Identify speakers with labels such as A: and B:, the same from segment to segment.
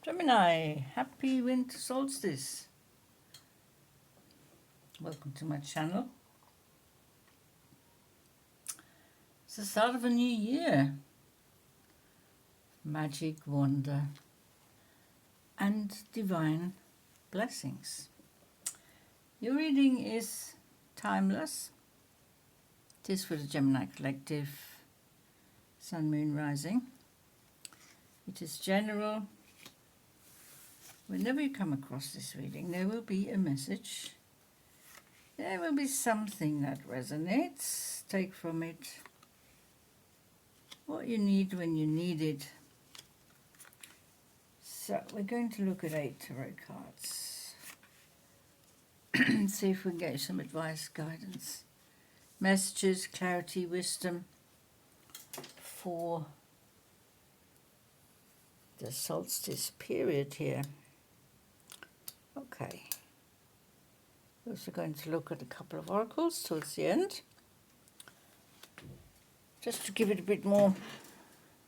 A: Gemini, happy winter solstice. Welcome to my channel. It's the start of a new year. Magic, wonder, and divine blessings. Your reading is timeless. It is for the Gemini Collective, Sun, Moon, Rising. It is general. Whenever you come across this reading, there will be a message. There will be something that resonates. Take from it what you need when you need it. So we're going to look at 8 tarot cards. See if we can get some advice, guidance, messages, clarity, wisdom for the solstice period here. Okay. We're also going to look at a couple of oracles towards the end, just to give it a bit more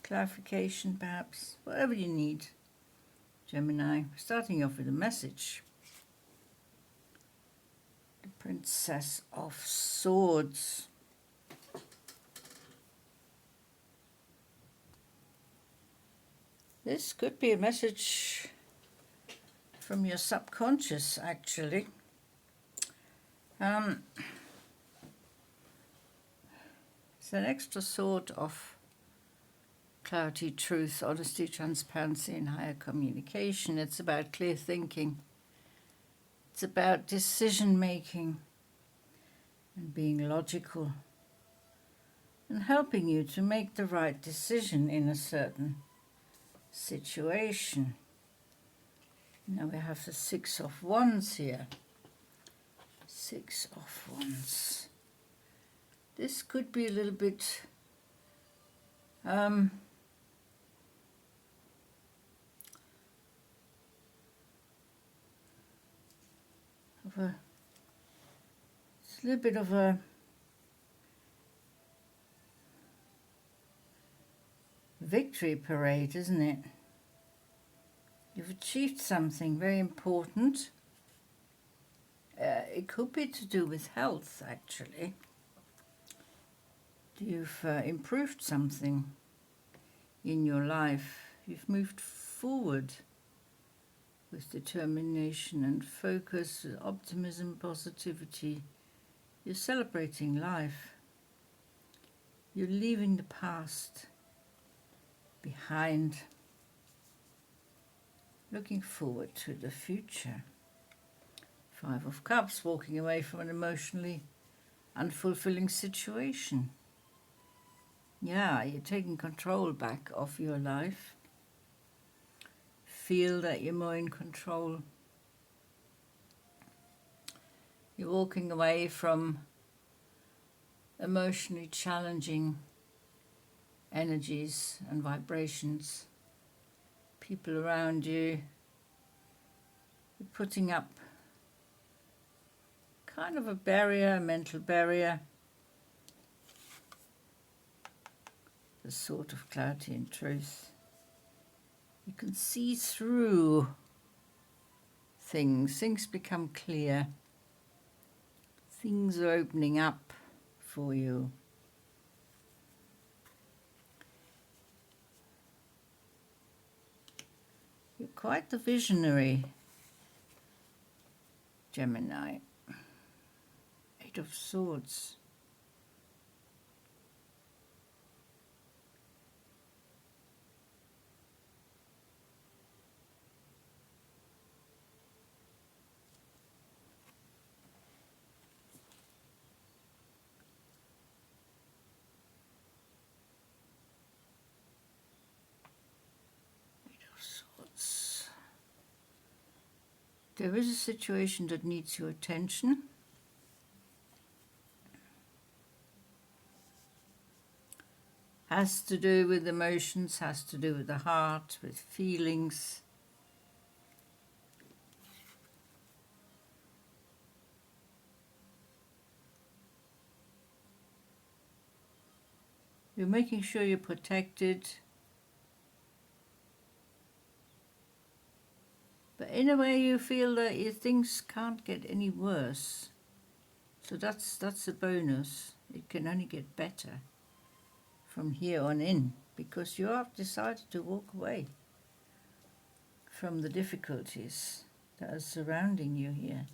A: clarification, perhaps, whatever you need, Gemini. Starting off with a message. The Princess of Swords. This could be a message from your subconscious, actually. It's an extra sort of clarity, truth, honesty, transparency, and higher communication. It's about clear thinking. It's about decision making and being logical and helping you to make the right decision in a certain situation. Now we have the 6 of Wands here. 6 of Wands. This could be a little bit of a, it's a little bit of a victory parade, isn't it? You've achieved something very important. It could be to do with health, actually. You've improved something in your life. You've moved forward with determination and focus, with optimism, positivity. You're celebrating life. You're leaving the past behind, looking forward to the future. 5 of Cups, walking away from an emotionally unfulfilling situation. Yeah, you're taking control back of your life. Feel that you're more in control. You're walking away from emotionally challenging energies and vibrations. People around you, you're putting up kind of a barrier, a mental barrier. The sort of clarity and truth. You can see through things. Things become clear. Things are opening up for you. You're quite the visionary, Gemini. 8 of Swords. There is a situation that needs your attention. Has to do with emotions, has to do with the heart, with feelings. You're making sure you're protected. But in a way you feel that your things can't get any worse. So that's a bonus. It can only get better from here on in, because you have decided to walk away from the difficulties that are surrounding you here.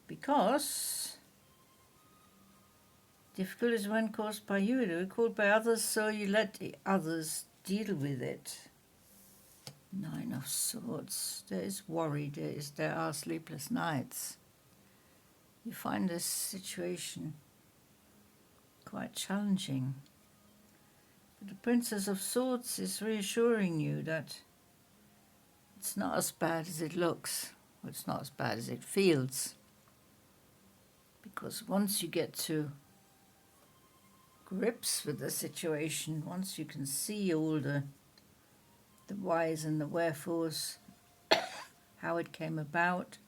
A: Because difficulties weren't caused by you, they were caused by others, so you let the others deal with it. Nine of Swords. There is worry, there are sleepless nights. You find this situation quite challenging. But the Princess of Swords is reassuring you that it's not as bad as it looks, or it's not as bad as it feels. Because once you get to grips with the situation, once you can see all the whys and the wherefores, how it came about,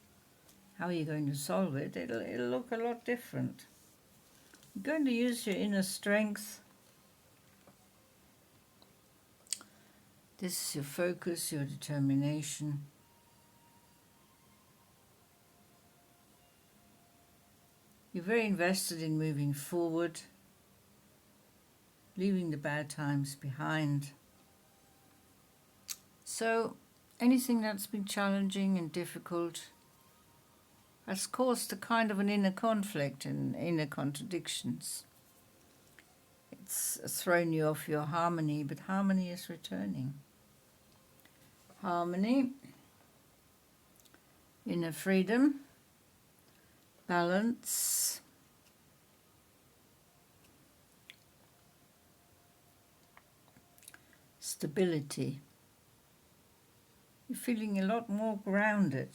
A: how you're going to solve it, it'll look a lot different. You're going to use your inner strength. This is your focus, your determination. You're very invested in moving forward, leaving the bad times behind. So anything that's been challenging and difficult has caused a kind of an inner conflict and inner contradictions. It's thrown you off your harmony, but harmony is returning. Harmony, inner freedom, balance, stability. You're feeling a lot more grounded.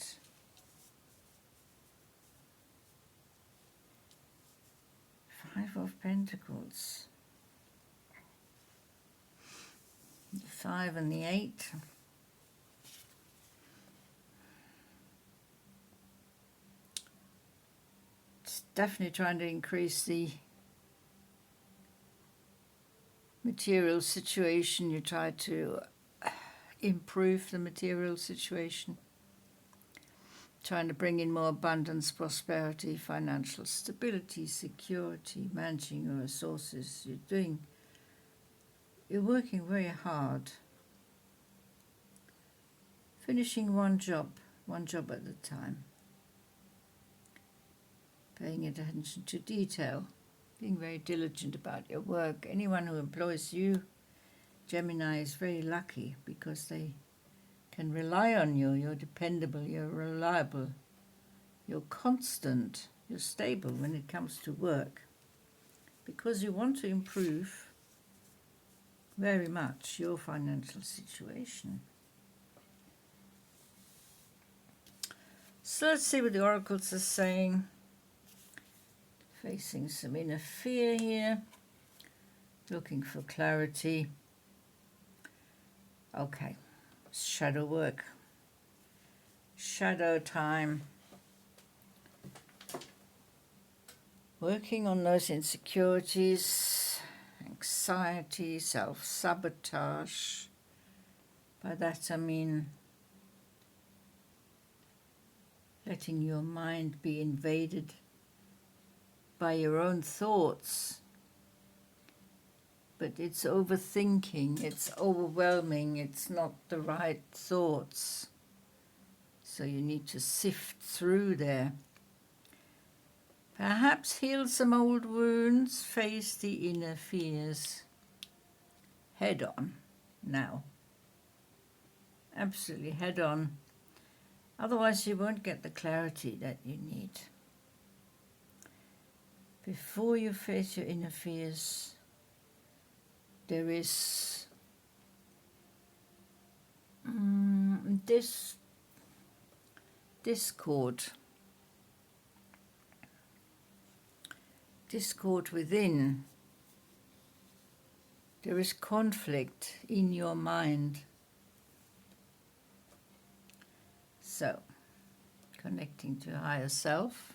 A: Five of Pentacles. The 5 and the 8. It's definitely trying to increase the material situation. You try to improve the material situation. Trying to bring in more abundance, prosperity, financial stability, security, managing your resources. You're working very hard. Finishing one job at a time. Paying attention to detail. Being very diligent about your work. Anyone who employs you, Gemini, is very lucky because they can rely on you. You're dependable, you're reliable, you're constant, you're stable when it comes to work. Because you want to improve very much your financial situation. So let's see what the oracles are saying. Facing some inner fear here. Looking for clarity. Okay, shadow work. Shadow time. Working on those insecurities, anxiety, self-sabotage. By that I mean letting your mind be invaded by your own thoughts. But it's overthinking, it's overwhelming, it's not the right thoughts. So you need to sift through there. Perhaps heal some old wounds, face the inner fears head on now. Absolutely head on. Otherwise you won't get the clarity that you need. Before you face your inner fears, there is this discord within. There is conflict in your mind. So, connecting to higher self,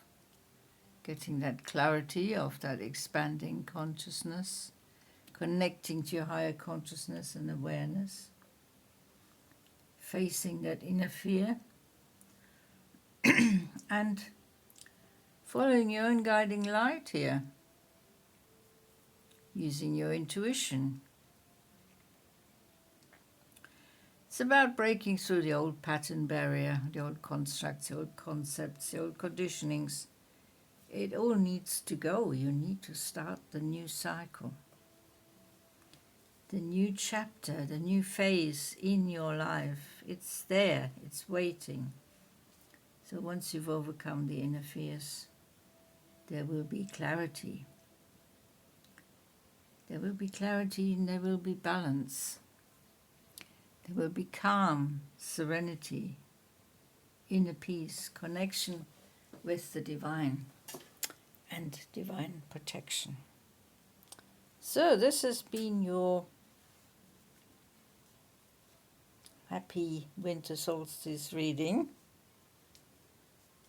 A: getting that clarity of that expanding consciousness, connecting to your higher consciousness and awareness, facing that inner fear, and following your own guiding light here, using your intuition. It's about breaking through the old pattern barrier, the old constructs, the old concepts, the old conditionings. It all needs to go. You need to start the new cycle, the new chapter, the new phase in your life. It's there, it's waiting. So once you've overcome the inner fears, there will be clarity. There will be clarity and there will be balance. There will be calm, serenity, inner peace, connection with the divine and divine protection. So this has been your happy winter solstice reading.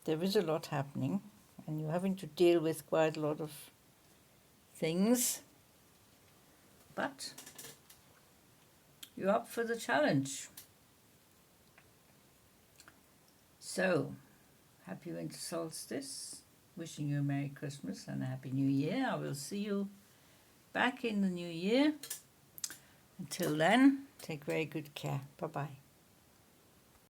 A: There is a lot happening and you're having to deal with quite a lot of things, but you're up for the challenge. So, happy winter solstice. Wishing you a Merry Christmas and a Happy New Year. I will see you back in the new year. Until then, take very good care. Bye-bye.